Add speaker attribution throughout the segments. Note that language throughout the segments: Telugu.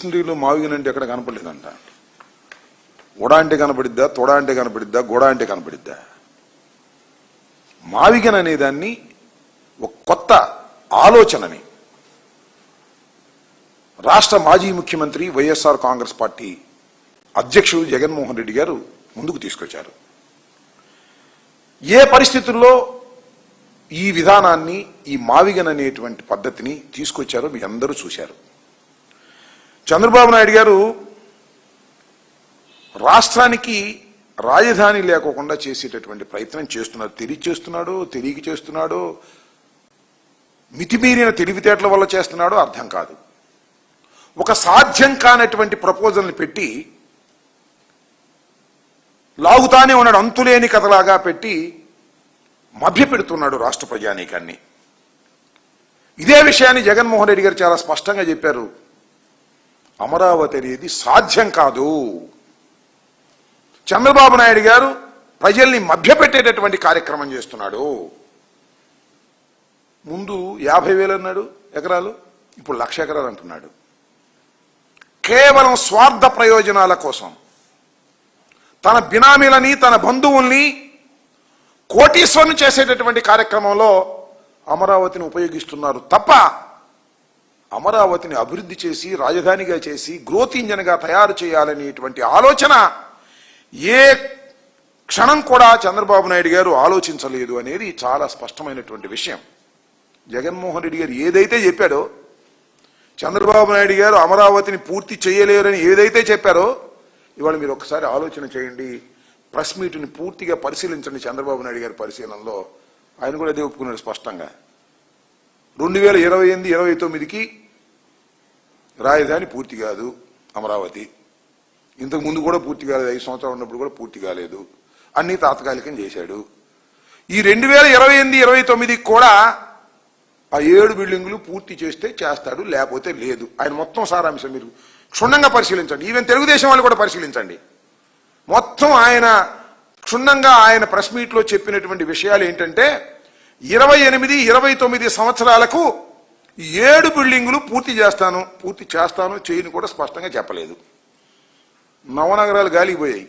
Speaker 1: డిక్షనరీలో మావిగన్ అంటే ఎక్కడ కనపడలేదంట. ఉడ అంటే కనపడిద్దా, తొడ అంటే కనపడిద్దా, గోడ అంటే కనపడిద్దా? మావిగన్ అనేదాన్ని ఒక కొత్త ఆలోచనని రాష్ట్ర మాజీ ముఖ్యమంత్రి వైఎస్ఆర్ కాంగ్రెస్ పార్టీ అధ్యక్షుడు జగన్మోహన్ రెడ్డి గారు ముందుకు తీసుకొచ్చారు. ఏ పరిస్థితుల్లో ఈ విధానాన్ని, ఈ మావిగన్ అనేటువంటి పద్ధతిని తీసుకొచ్చారో మీ అందరూ చూశారు. చంద్రబాబు నాయుడు గారు రాష్ట్రానికి రాజధాని లేకోకుండా చేసేటటువంటి ప్రయత్నం చేస్తున్నారు. తెలియక చేస్తున్నాడో, మితిమీరిన తెలివితేటల వల్ల చేస్తున్నాడో అర్థం కాదు. ఒక సాధ్యం కానటువంటి ప్రపోజల్ని పెట్టి లాగుతానే ఉన్నాడు, అంతులేని కథలాగా పెట్టి మభ్యపెడుతున్నాడు రాష్ట్ర ప్రజానీకాన్ని. ఇదే విషయాన్ని జగన్మోహన్ రెడ్డి గారు చాలా స్పష్టంగా చెప్పారు. అమరావతి అనేది సాధ్యం కాదు. చంద్రబాబు నాయుడు గారు ప్రజల్ని మభ్యపెట్టేటటువంటి కార్యక్రమం చేస్తున్నాడు. ముందు 50,000 అన్నాడు ఎకరాలు, ఇప్పుడు 1,00,000 ఎకరాలు అంటున్నాడు. కేవలం స్వార్థ ప్రయోజనాల కోసం తన బినామీలని, తన బంధువుల్ని కోటీశ్వరుని చేసేటటువంటి కార్యక్రమంలో అమరావతిని ఉపయోగిస్తున్నారు తప్ప అమరావతిని అభివృద్ధి చేసి, రాజధానిగా చేసి, గ్రోత్ ఇంజన్గా తయారు చేయాలనేటువంటి ఆలోచన ఏ క్షణం కూడా చంద్రబాబు నాయుడు గారు ఆలోచించలేదు అనేది చాలా స్పష్టమైనటువంటి విషయం. జగన్మోహన్ రెడ్డి గారు ఏదైతే చెప్పాడో, చంద్రబాబు నాయుడు గారు అమరావతిని పూర్తి చేయలేరని ఏదైతే చెప్పారో, ఇవాళ మీరు ఒకసారి ఆలోచన చేయండి. ప్రెస్ మీట్ని పూర్తిగా పరిశీలించండి. చంద్రబాబు నాయుడు గారి పరిశీలనలో ఆయన కూడా అదే ఒప్పుకున్నాడు స్పష్టంగా. 2028-29కి రాజధాని పూర్తి కాదు అమరావతి. ఇంతకు ముందు కూడా పూర్తి కాలేదు, 5 సంవత్సరాలు ఉన్నప్పుడు కూడా పూర్తి కాలేదు, అన్ని తాత్కాలికం చేశాడు. ఈ 2028-29కి కూడా ఆ 7 బిల్డింగులు పూర్తి చేస్తే చేస్తాడు, లేకపోతే లేదు. ఆయన మొత్తం సారాంశం మీరు క్షుణ్ణంగా పరిశీలించండి. ఈవెన్ తెలుగుదేశం వాళ్ళు కూడా పరిశీలించండి. మొత్తం ఆయన క్షుణ్ణంగా ఆయన ప్రెస్ మీట్లో చెప్పినటువంటి విషయాలు ఏంటంటే 28-29 సంవత్సరాలకు 7 బిల్డింగులు పూర్తి చేస్తాను చేయని కూడా స్పష్టంగా చెప్పలేదు. నవనగరాలు గాలిపోయాయి.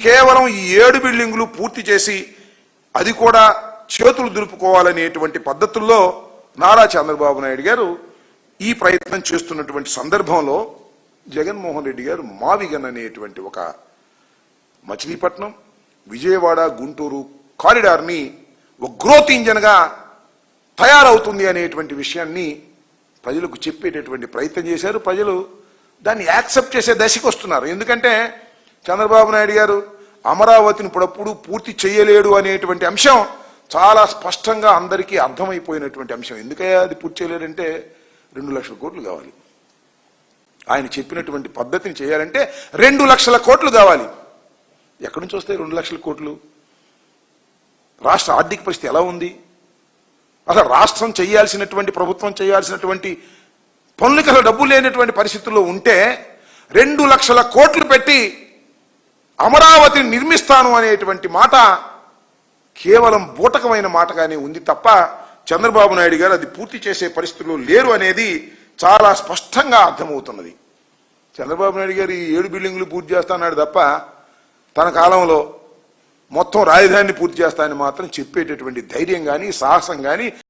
Speaker 1: కేవలం ఈ 7 బిల్డింగులు పూర్తి చేసి అది కూడా చేతులు దులుపుకోవాలనేటువంటి పద్ధతుల్లో నారా చంద్రబాబు నాయుడు గారు ఈ ప్రయత్నం చేస్తున్నటువంటి సందర్భంలో జగన్మోహన్ రెడ్డి గారు మావిగన్ అనేటువంటి ఒక మచిలీపట్నం, విజయవాడ, గుంటూరు కారిడార్ని ఒక గ్రోత్ ఇంజన్గా తయారవుతుంది అనేటువంటి విషయాన్ని ప్రజలకు చెప్పేటటువంటి ప్రయత్నం చేశారు. ప్రజలు దాన్ని యాక్సెప్ట్ చేసే దశకు వస్తున్నారు. ఎందుకంటే చంద్రబాబు నాయుడు గారు అమరావతిని ఇప్పుడప్పుడు పూర్తి చేయలేడు అనేటువంటి అంశం చాలా స్పష్టంగా అందరికీ అర్థమైపోయినటువంటి అంశం. ఎందుకయ్యా అది పూర్తి చేయలేడంటే 2 లక్షల కోట్లు కావాలి. ఆయన చెప్పినటువంటి పద్ధతిని చేయాలంటే 2 లక్షల కోట్లు కావాలి. ఎక్కడి నుంచి వస్తాయి 2 లక్షల కోట్లు? రాష్ట్ర ఆర్థిక పరిస్థితి ఎలా ఉంది? అసలు రాష్ట్రం చేయాల్సినటువంటి, ప్రభుత్వం చేయాల్సినటువంటి పనులకి అసలు డబ్బు లేనటువంటి పరిస్థితుల్లో ఉంటే 2 లక్షల కోట్లు పెట్టి అమరావతిని నిర్మిస్తాను అనేటువంటి మాట కేవలం బూటకమైన మాటగానే ఉంది తప్ప చంద్రబాబు నాయుడు గారు అది పూర్తి చేసే పరిస్థితుల్లో లేరు అనేది చాలా స్పష్టంగా అర్థమవుతున్నది. చంద్రబాబు నాయుడు గారు ఈ 7 బిల్డింగులు పూర్తి చేస్తాన్నాడు తప్ప తన కాలంలో మొత్తం రాజధానిని పూర్తి చేస్తానని మాత్రం చెప్పేటటువంటి ధైర్యం కానీ, సాహసం కానీ